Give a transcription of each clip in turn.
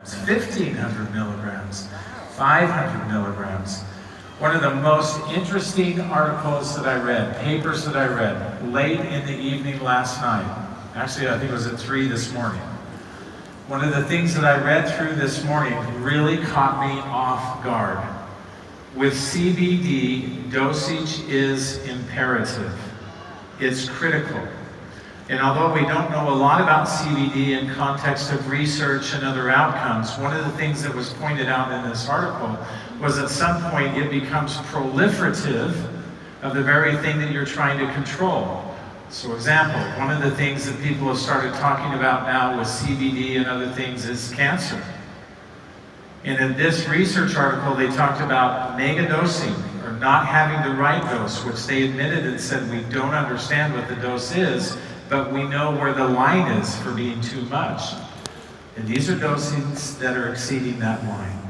1,500 milligrams, 500 milligrams. One of the most interesting articles that I read, papers that I read, late in the evening last night. Actually, I think it was at 3 this morning. One of the things that I read through this morning really caught me off guard. With CBD, dosage is imperative. It's critical. And although we don't know a lot about CBD in context of research and other outcomes, one of the things that was pointed out in this article was at some point it becomes proliferative of the very thing that you're trying to control. So example, one of the things that people have started talking about now with CBD and other things is cancer. And in this research article, they talked about megadosing, or not having the right dose, which they admitted and said we don't understand what the dose is, but we know where the line is for being too much. And these are dosings that are exceeding that line.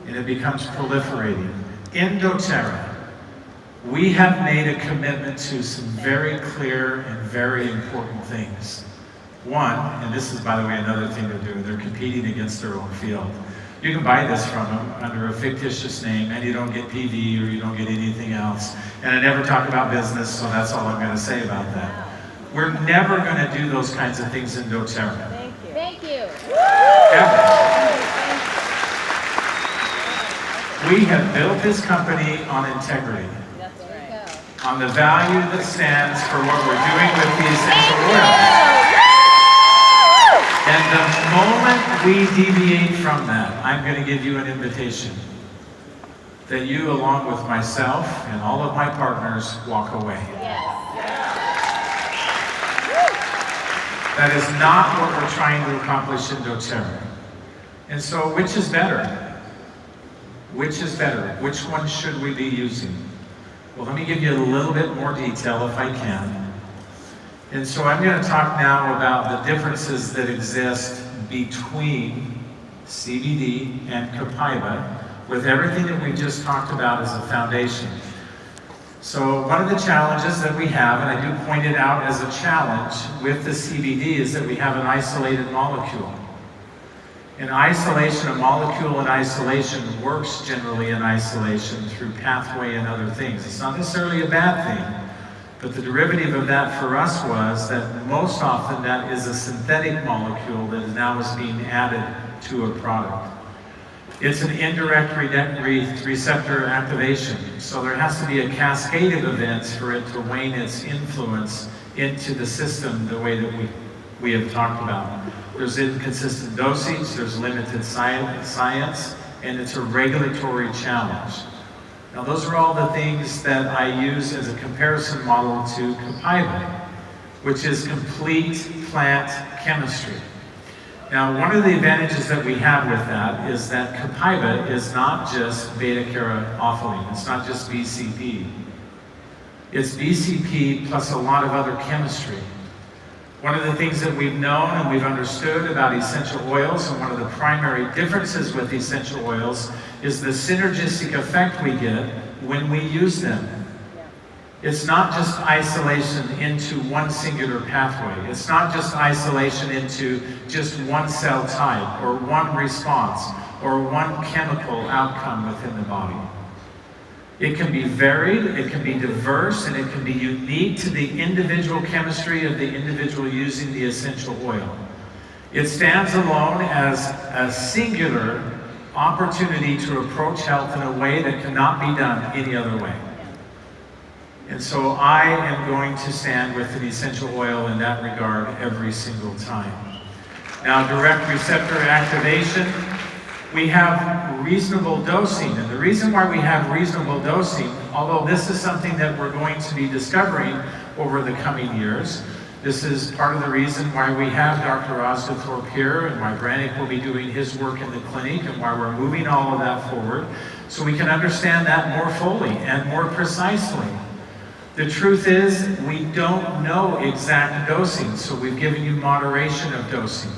And it becomes proliferating. In doTERRA, we have made a commitment to some very clear and very important things. One, and this is, by the way, another thing they're doing, they're competing against their own field. You can buy this from them under a fictitious name, and you don't get PV or you don't get anything else. And I never talk about business, so that's all I'm going to say about that. We're never going to do those kinds of things in doTERRA. Thank you. Thank you. Ever. We have built this company on integrity. That's right. On the value that stands for what we're doing with the essential oil. And the moment we deviate from that, I'm going to give you an invitation that you, along with myself and all of my partners, walk away. Yes. That is not what we're trying to accomplish in doTERRA. And so, which is better? Which is better? Which one should we be using? Well, let me give you a little bit more detail if I can. And so I'm going to talk now about the differences that exist between CBD and copaiba, with everything that we just talked about as a foundation. So one of the challenges that we have, and I do point it out as a challenge with the CBD, is that we have an isolated molecule. In isolation, a molecule in isolation works generally in isolation through pathway and other things. It's not necessarily a bad thing. But the derivative of that for us was that most often that is a synthetic molecule that now is being added to a product. It's an indirect receptor activation, so there has to be a cascade of events for it to wane its influence into the system the way that we have talked about. There's inconsistent dosage, there's limited science, and it's a regulatory challenge. Now those are all the things that I use as a comparison model to copaiba, which is complete plant chemistry. Now one of the advantages that we have with that is that copaiba is not just beta-caryophyllene, it's not just BCP. It's BCP plus a lot of other chemistry. One of the things that we've known and we've understood about essential oils, and one of the primary differences with essential oils, is the synergistic effect we get when we use them. It's not just isolation into one singular pathway. It's not just isolation into just one cell type or one response or one chemical outcome within the body. It can be varied, it can be diverse, and it can be unique to the individual chemistry of the individual using the essential oil. It stands alone as a singular opportunity to approach health in a way that cannot be done any other way. And so I am going to stand with an essential oil in that regard every single time. Now, direct receptor activation. We have reasonable dosing, and the reason why we have reasonable dosing, although this is something that we're going to be discovering over the coming years, this is part of the reason why we have Dr. Osgothorpe here and why Brannick will be doing his work in the clinic and why we're moving all of that forward, so we can understand that more fully and more precisely. The truth is, we don't know exact dosing, so we've given you moderation of dosing.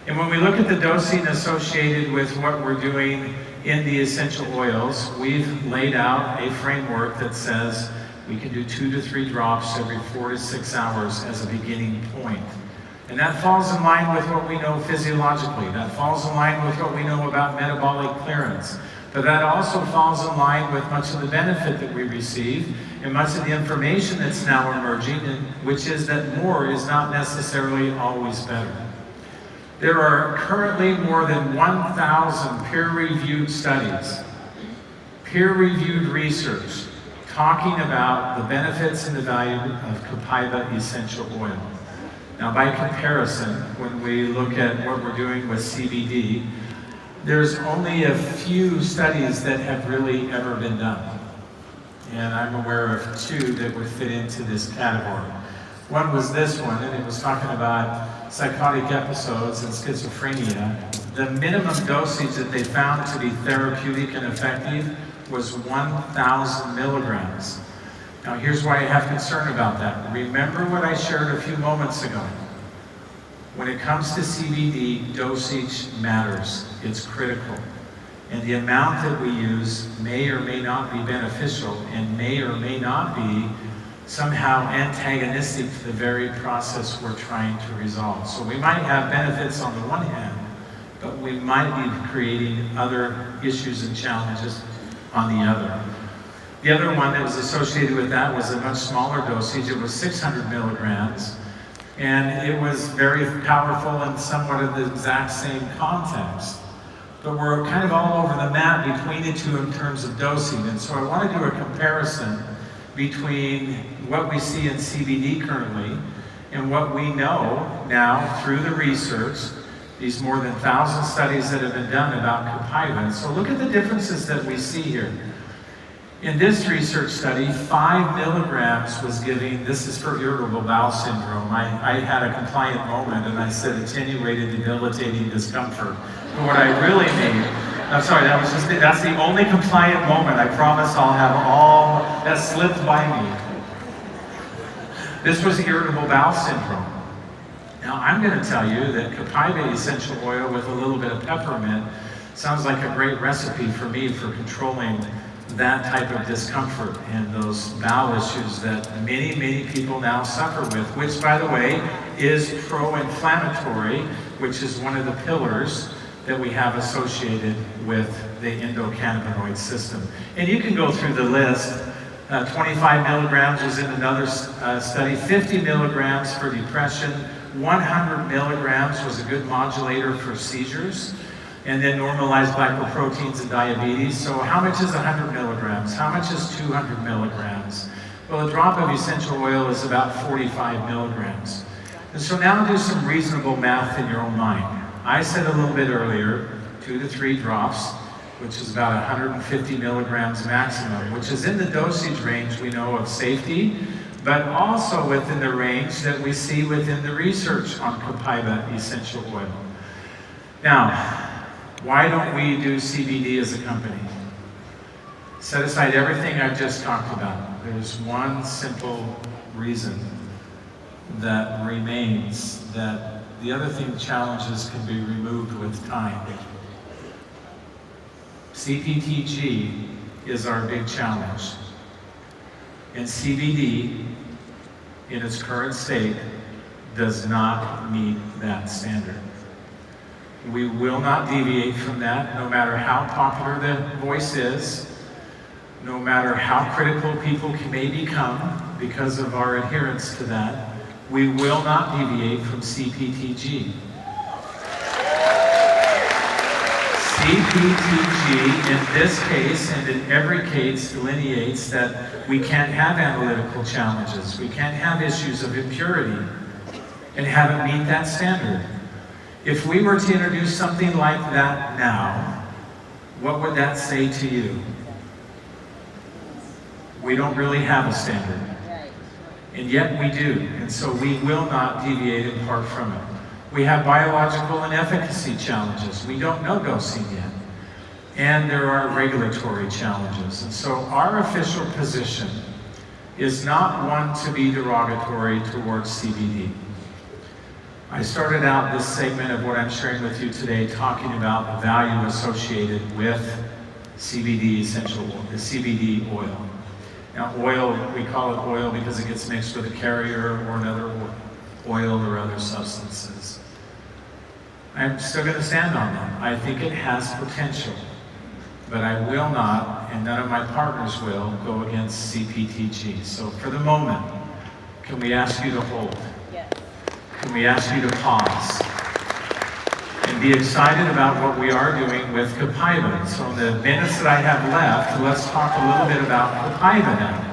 And when we look at the dosing associated with what we're doing in the essential oils, we've laid out a framework that says we can do 2 to 3 drops every 4 to 6 hours as a beginning point. And that falls in line with what we know physiologically. That falls in line with what we know about metabolic clearance. But that also falls in line with much of the benefit that we receive and much of the information that's now emerging, which is that more is not necessarily always better. There are currently more than 1,000 peer-reviewed studies, peer-reviewed research, talking about the benefits and the value of copaiba essential oil. Now, by comparison, when we look at what we're doing with CBD, there's only a few studies that have really ever been done. And I'm aware of two that would fit into this category. One was this one, and it was talking about psychotic episodes and schizophrenia. The minimum dosage that they found to be therapeutic and effective was 1,000 milligrams. Now, here's why I have concern about that. Remember what I shared a few moments ago. When it comes to CBD, dosage matters. It's critical. And the amount that we use may or may not be beneficial and may or may not be somehow antagonistic to the very process we're trying to resolve. So we might have benefits on the one hand, but we might be creating other issues and challenges on the other. The other one that was associated with that was a much smaller dosage. It was 600 milligrams. And it was very powerful in somewhat of the exact same context. But we're kind of all over the map between the two in terms of dosing. And so I want to do a comparison between what we see in CBD currently and what we know now through the research, these more than 1,000 studies that have been done about copaiba. And so look at the differences that we see here. In this research study, 5 milligrams was giving, this is for irritable bowel syndrome. I had a compliant moment and I said attenuated debilitating discomfort. But what I really mean, I'm sorry, that's the only compliant moment. I promise I'll have all that slipped by me. This was irritable bowel syndrome. Now I'm going to tell you that copaiba essential oil with a little bit of peppermint sounds like a great recipe for me for controlling that type of discomfort and those bowel issues that many, many people now suffer with, which, by the way, is pro-inflammatory, which is one of the pillars that we have associated with the endocannabinoid system. And you can go through the list. 25 milligrams was in another study, 50 milligrams for depression, 100 milligrams was a good modulator for seizures, and then normalized glycoproteins and diabetes. So how much is 100 milligrams? How much is 200 milligrams? Well, a drop of essential oil is about 45 milligrams. And so now do some reasonable math in your own mind. I said a little bit earlier, 2 to 3 drops, which is about 150 milligrams maximum, which is in the dosage range we know of safety, but also within the range that we see within the research on copaiba essential oil. Now, why don't we do CBD as a company? Set aside everything I've just talked about. There's one simple reason that remains, that the other thing, challenges can be removed with time. CPTG is our big challenge. And CBD, in its current state, does not meet that standard. We will not deviate from that, no matter how popular the voice is, no matter how critical people may become because of our adherence to that. We will not deviate from CPTG. CPTG, in this case and in every case, delineates that we can't have analytical challenges. We can't have issues of impurity and have it meet that standard. If we were to introduce something like that now, what would that say to you? We don't really have a standard. And yet we do, and so we will not deviate and depart from it. We have biological and efficacy challenges. We don't know dosing yet. And there are regulatory challenges. And so our official position is not one to be derogatory towards CBD. I started out this segment of what I'm sharing with you today talking about the value associated with CBD essential oil, the CBD oil. Now oil, we call it oil because it gets mixed with a carrier or another oil or other substances. I'm still going to stand on them. I think it has potential, but I will not, and none of my partners will, go against CPTG. So for the moment, can we ask you to hold? Yes. Can we ask you to pause and be excited about what we are doing with copaiba? So in the minutes that I have left, let's talk a little bit about copaiba now.